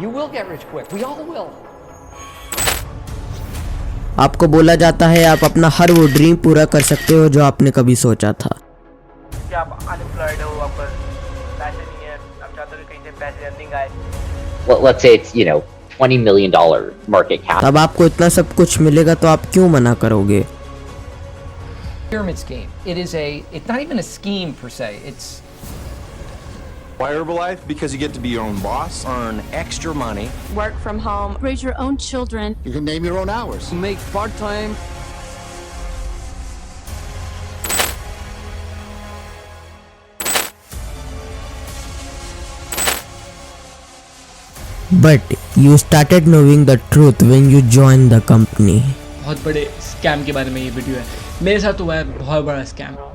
You will get rich quick. We all will. आपको बोला जाता है आप अपना हर वो ड्रीम पूरा कर सकते हो जो आपने कभी सोचा था। कि आप अनएम्प्लॉयड हो, आपको पैसे नहीं है, आप चाहते हो कहीं से पैसे अर्निंग आए। Well, let's say it's, $20 million market cap. तब आपको इतना सब कुछ मिलेगा तो आप क्यों मना करोगे? Pyramid scheme. It's not even a scheme per se. It's Why Herbalife? Because you get to be your own boss, earn extra money, work from home, raise your own children. you can name your own hours. make part-time. But you started knowing the truth when you joined the company. बहुत बड़े scam के बारे में ये video है। मेरे साथ हुआ है बहुत बड़ा स्कैम।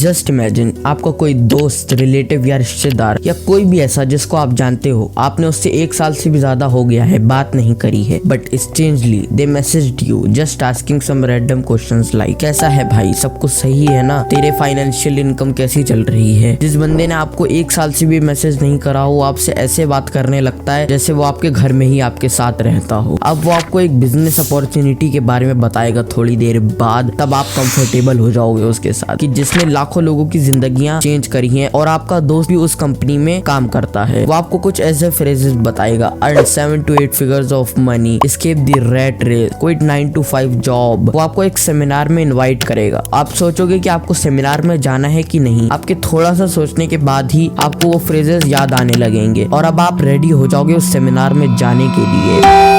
जस्ट इमेजिन आपका कोई दोस्त, रिलेटिव या रिश्तेदार या कोई भी ऐसा जिसको आप जानते हो, आपने उससे 1 साल से भी ज्यादा हो गया है बात नहीं करी है, but strangely they messaged you just asking some random questions like कैसा है भाई, सब कुछ सही है ना, तेरे फाइनेंशियल इनकम कैसी चल रही है। जिस बंदे ने आपको 1 साल से भी मैसेज नहीं करा हो, आपसे ऐसे बात करने लगता है जैसे वो आपके घर में ही आपके साथ रहता हो। अब वो आपको एक बिजनेस अपॉर्चुनिटी के बारे में बताएगा थोड़ी देर बाद, तब आप कंफर्टेबल हो जाओगे उसके साथ कि जिसने लाखों लोगों की जिंदगियां चेंज करी हैं और आपका दोस्त भी उस कंपनी में काम करता है। वो आपको कुछ ऐसे फ्रेजेस बताएगा, earn 7 to 8 figures of money, escape the rat race, quit 9 to 5 job. वो आपको एक सेमिनार में इनवाइट करेगा। आप सोचोगे कि आपको सेमिनार में जाना है कि नहीं, आपके थोड़ा सा सोचने के बाद ही आपको वो फ्रेजेस याद आने लगेंगे और अब आप रेडी हो जाओगे उस सेमिनार में जाने के लिए।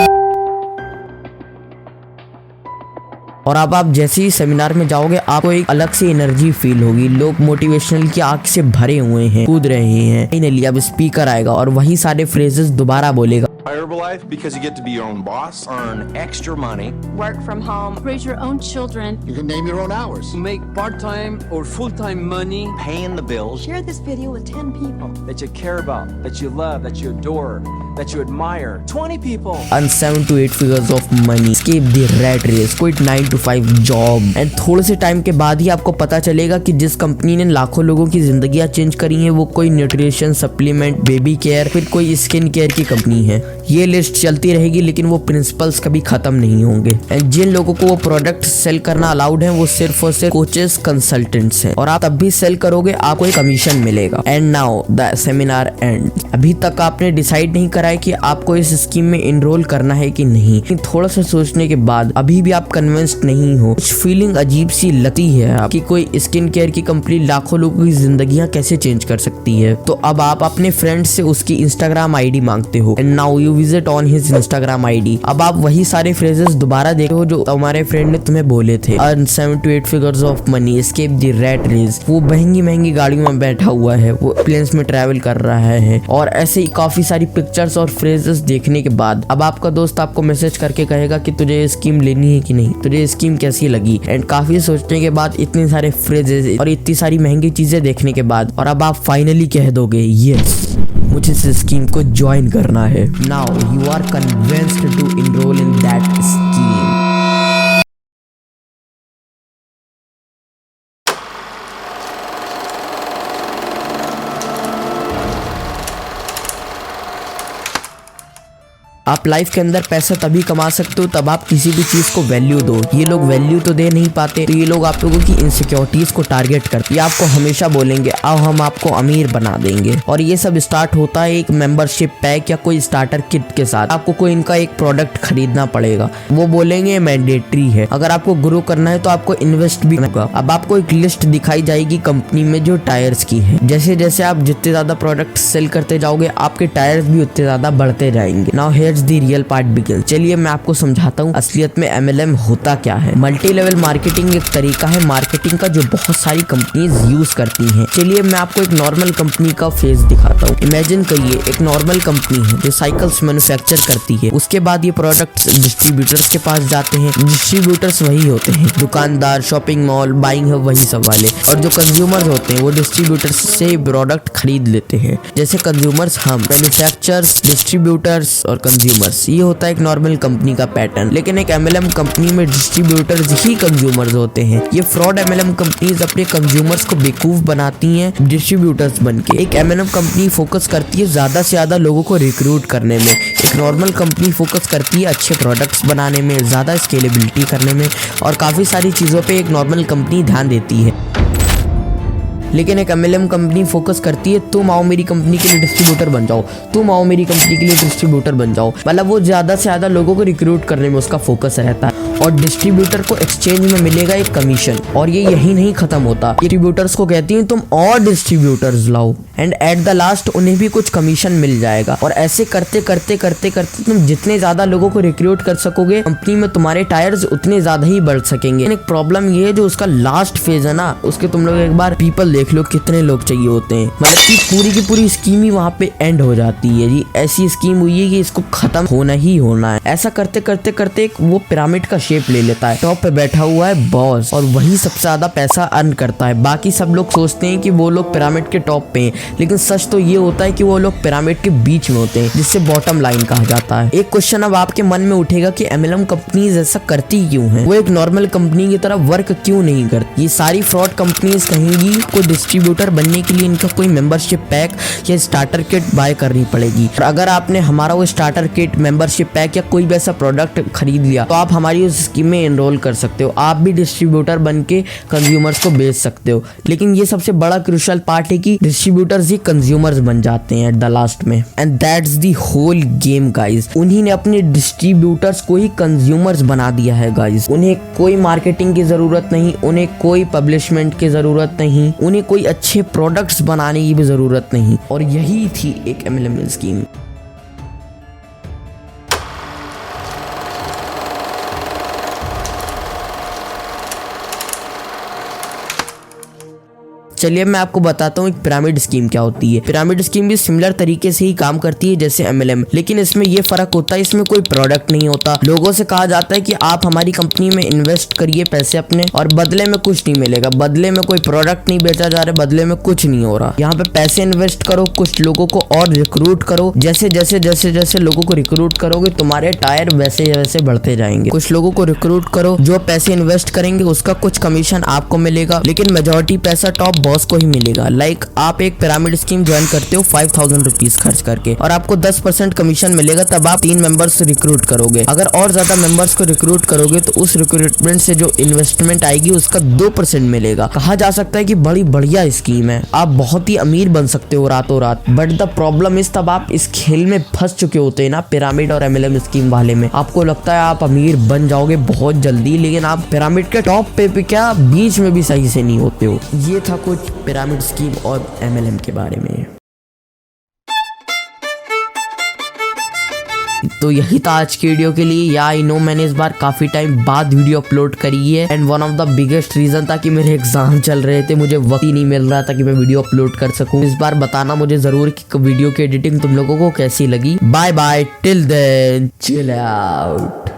और अब आप जैसे ही सेमिनार में जाओगे आपको एक अलग सी एनर्जी फील होगी, लोग मोटिवेशनल की आग से भरे हुए हैं, कूद रहे हैं। फाइनली अब स्पीकर आएगा और वही सारे फ्रेजेस दोबारा बोलेगा। Why Herbalife? Because you get to be your own boss, earn extra money, Work from home, raise your own children. you can name your own hours, Make part-time or full-time money paying the bills. Share this video with 10 people. that you care about, that you love, that you adore, that you admire. 20 people. Earn 7 to 8 figures of money, escape the rat race, quit 9 to 5 job. And थोड़े से time के बाद ही आपको पता चलेगा कि जिस company ने लाखों लोगों की जिंदगियां चेंज करी हैं वो कोई न्यूट्रिशन सप्लीमेंट, बेबी केयर, फिर कोई स्किन केयर की कंपनी है। ये लिस्ट चलती रहेगी लेकिन वो प्रिंसिपल्स कभी खत्म नहीं होंगे। एंड जिन लोगों को वो प्रोडक्ट सेल करना अलाउड है वो सिर्फ और सिर्फ कोचेस, कंसल्टेंट्स हैं और आप तब भी सेल करोगे आपको एक कमीशन मिलेगा। And now the seminar and. अभी तक आपने डिसाइड नहीं करा है कि आपको इस स्कीम में इनरोल करना है कि नहीं, लेकिन थोड़ा सा सोचने के बाद अभी भी आप कन्विंस्ड नहीं हो, कुछ फीलिंग अजीब सी लगती है आपकी कोई स्किन केयर की कंपनी लाखों लोगों की जिंदगियां कैसे चेंज कर सकती है। तो अब आप अपने फ्रेंड से उसकी इंस्टाग्राम आईडी मांगते हो and now you visit on his Instagram ID. अब आप वही सारे फ्रेजेस दोबारा देखते हो जो तुम्हारे फ्रेंड ने तुम्हें बोले थे, earn 7 to 8 figures of money, escape the rat race। वो महंगी महंगी गाड़ियों में बैठा हुआ है, वो प्लेन्स में ट्रैवल कर रहा है और ऐसे ही काफी सारी पिक्चर्स और फ्रेजेस देखने के बाद अब आपका दोस्त आपको मैसेज करके कहेगा कि तुझे ये स्कीम लेनी है कि नहीं, तुझे ये स्कीम कैसी लगी। एंड काफी सोचने के बाद, इतने सारे फ्रेजेस और इतनी सारी महंगी चीजें देखने के बाद, और अब आप फाइनली कह दोगे यस मुझे इस स्कीम को ज्वाइन करना है। Now you are convinced to enrol in that scheme. आप लाइफ के अंदर पैसा तभी कमा सकते हो तब आप किसी भी चीज को वैल्यू दो। ये लोग वैल्यू तो दे नहीं पाते, तो ये लोग आप लोगों की इनसिक्योरिटीज को टारगेट करते, ये आपको हमेशा बोलेंगे आओ हम आपको अमीर बना देंगे। और ये सब स्टार्ट होता है एक मेंबरशिप पैक या कोई स्टार्टर किट के साथ। आपको कोई इनका एक प्रोडक्ट खरीदना पड़ेगा, वो बोलेंगे मैंडेटरी है। अगर आपको ग्रो करना है तो आपको इन्वेस्ट भी होगा। अब आपको एक लिस्ट दिखाई जाएगी कंपनी में जो टायर्स की है। जैसे जैसे आप जितने ज्यादा प्रोडक्ट सेल करते जाओगे आपके टायर्स भी उतने ज्यादा बढ़ते जाएंगे। Now here let's the real part begin. चलिए मैं आपको समझाता हूँ असलियत में MLM होता क्या है। मल्टी लेवल मार्केटिंग एक तरीका है मार्केटिंग का जो बहुत सारी कंपनीज यूज करती हैं। चलिए मैं आपको एक नॉर्मल कंपनी का फेस दिखाता हूँ। इमेजिन करिए एक नॉर्मल कंपनी है जो साइकिल्स मैन्युफैक्चर करती है। उसके बाद ये प्रोडक्ट्स डिस्ट्रीब्यूटर्स के पास जाते हैं। डिस्ट्रीब्यूटर्स वही होते हैं दुकानदार, शॉपिंग मॉल, बाइंग हब, वही सब वाले। और जो कंज्यूमर्स होते हैं वो डिस्ट्रीब्यूटर्स से प्रोडक्ट खरीद लेते हैं। जैसे कंज्यूमर्स हम, मैन्युफैक्चरर्स, डिस्ट्रीब्यूटर्स और कंज्यूमर्स। ये होता है एक नॉर्मल कंपनी का पैटर्न। लेकिन एक MLM कंपनी में डिस्ट्रीब्यूटर्स ही कंज्यूमर्स होते हैं। ये फ्रॉड MLM कंपनीज अपने कंज्यूमर्स को बेवकूफ बनाती हैं डिस्ट्रीब्यूटर्स बनके। एक MLM कंपनी फोकस करती है ज्यादा से ज्यादा लोगों को रिक्रूट करने में। एक नॉर्मल कंपनी फोकस करती है अच्छे प्रोडक्ट्स बनाने में, ज्यादा स्केलेबिलिटी करने में और काफी सारी चीजों पे एक नॉर्मल कंपनी ध्यान देती है। लेकिन एक MLM कंपनी फोकस करती है तुम आओ मेरी कंपनी के लिए डिस्ट्रीब्यूटर बन जाओ, तुम आओ मेरी कंपनी के लिए डिस्ट्रीब्यूटर बन जाओ। मतलब वो ज्यादा से ज्यादा लोगों को रिक्रूट करने में उसका फोकस रहता है। और डिस्ट्रीब्यूटर को एक्सचेंज में मिलेगा एक कमीशन। और ये यही नहीं खत्म होता, डिस्ट्रीब्यूटर्स को कहती है तुम और डिस्ट्रीब्यूटर्स लाओ एंड एट द लास्ट उन्हें भी कुछ कमीशन मिल जाएगा। और ऐसे करते करते करते करते तुम जितने ज्यादा लोगों को रिक्रूट कर सकोगे कंपनी में तुम्हारे टायर्स उतने ज्यादा ही बढ़ सकेंगे। एक प्रॉब्लम ये है जो उसका लास्ट फेज है ना, उसके तुम लोग एक बार पीपल देख लो कितने लोग चाहिए होते हैं। मतलब कि पूरी की पूरी स्कीम ही वहाँ पे एंड हो जाती है जी। ऐसी स्कीम हुई है कि इसको खत्म होना ही होना है। ऐसा करते करते करते एक वो पिरामिड का शेप ले लेता है। टॉप पे बैठा हुआ है बॉस और वही सबसे ज्यादा पैसा अर्न करता है। बाकी सब लोग सोचते हैं कि वो लोग पिरामिड के टॉप पे हैं, लेकिन सच तो ये होता है कि वो लोग पिरामिड के बीच में होते हैं, जिससे बॉटम लाइन कहा जाता है। एक क्वेश्चन अब आपके मन में उठेगा कि MLM कंपनीज ऐसा करती क्यों है, वो एक नॉर्मल कंपनी की तरह वर्क क्यों नहीं करती। ये सारी फ्रॉड कंपनीज कहेंगी को डिस्ट्रीब्यूटर बनने के लिए इनका कोई मेंबरशिप पैक या स्टार्टर किट बाय करनी पड़ेगी। और अगर आपने हमारा वो स्टार्टर किट, मेंबरशिप पैक या कोई भी ऐसा प्रोडक्ट खरीद लिया तो आप हमारी उस स्कीम में एनरोल कर सकते हो। आप भी डिस्ट्रीब्यूटर बन के कंज्यूमर्स को बेच सकते हो। लेकिन ये सबसे बड़ा क्रूशियल पार्ट है कि डिस्ट्रीब्यूटर्स ही कंज्यूमर्स बन जाते हैं एट द लास्ट में। And that's the whole game guys. उन्हीं ने अपने डिस्ट्रीब्यूटर्स को ही कंज्यूमर्स बना दिया है गाइज। उन्हें कोई मार्केटिंग की जरूरत नहीं, उन्हें कोई पब्लिशमेंट की जरूरत नहीं, उन्हें कोई अच्छे प्रोडक्ट्स बनाने की भी जरूरत नहीं। और यही थी एक MLM स्कीम। चलिए मैं आपको बताता हूँ एक पिरामिड स्कीम क्या होती है। पिरामिड स्कीम भी सिमिलर तरीके से ही काम करती है जैसे MLM, लेकिन इसमें ये फर्क होता है इसमें कोई प्रोडक्ट नहीं होता। लोगों से कहा जाता है कि आप हमारी कंपनी में इन्वेस्ट करिए पैसे अपने और बदले में कुछ नहीं मिलेगा, बदले में कोई प्रोडक्ट नहीं बेचा जा रहा, बदले में कुछ नहीं हो रहा। यहाँ पे पैसे इन्वेस्ट करो, कुछ लोगों को और रिक्रूट करो। जैसे जैसे जैसे जैसे लोगों को रिक्रूट करोगे तुम्हारे टायर वैसे वैसे बढ़ते जाएंगे। कुछ लोगों को रिक्रूट करो, जो पैसे इन्वेस्ट करेंगे उसका कुछ कमीशन आपको मिलेगा, लेकिन मेजोरिटी पैसा टॉप बॉस को ही मिलेगा। लाइक आप एक पिरामिड स्कीम ज्वाइन करते हो 5000 रुपीज खर्च करके और आपको 10% कमीशन मिलेगा। तब आप 3 मेंबर्स रिक्रूट करोगे। अगर और ज्यादा मेंबर्स को रिक्रूट करोगे तो उस रिक्रूटमेंट से जो इन्वेस्टमेंट आएगी उसका 2% मिलेगा। कहा जा सकता है कि बड़ी बढ़िया स्कीम है, आप बहुत ही अमीर बन सकते हो रातों रात। बट द प्रॉब्लम इस तब आप इस खेल में फंस चुके होते हैं ना पिरामिड और MLM स्कीम वाले में। आपको लगता है आप अमीर बन जाओगे बहुत जल्दी, लेकिन आप पिरामिड के टॉप पे क्या बीच में भी सही से नहीं होते हो। ये था कुछ पिरामिड स्कीम और MLM के बारे में। तो यही था आज की वीडियो के लिए। या आई नो मैंने इस बार काफी टाइम बाद वीडियो अपलोड करी है and one of the biggest reason था कि मेरे एग्जाम चल रहे थे, मुझे वक्त ही नहीं मिल रहा था कि मैं वीडियो अपलोड कर सकूं। इस बार बताना मुझे जरूर कि वीडियो की एडिटिंग तुम लोगों को कैसी लगी। Bye bye, till then chill out.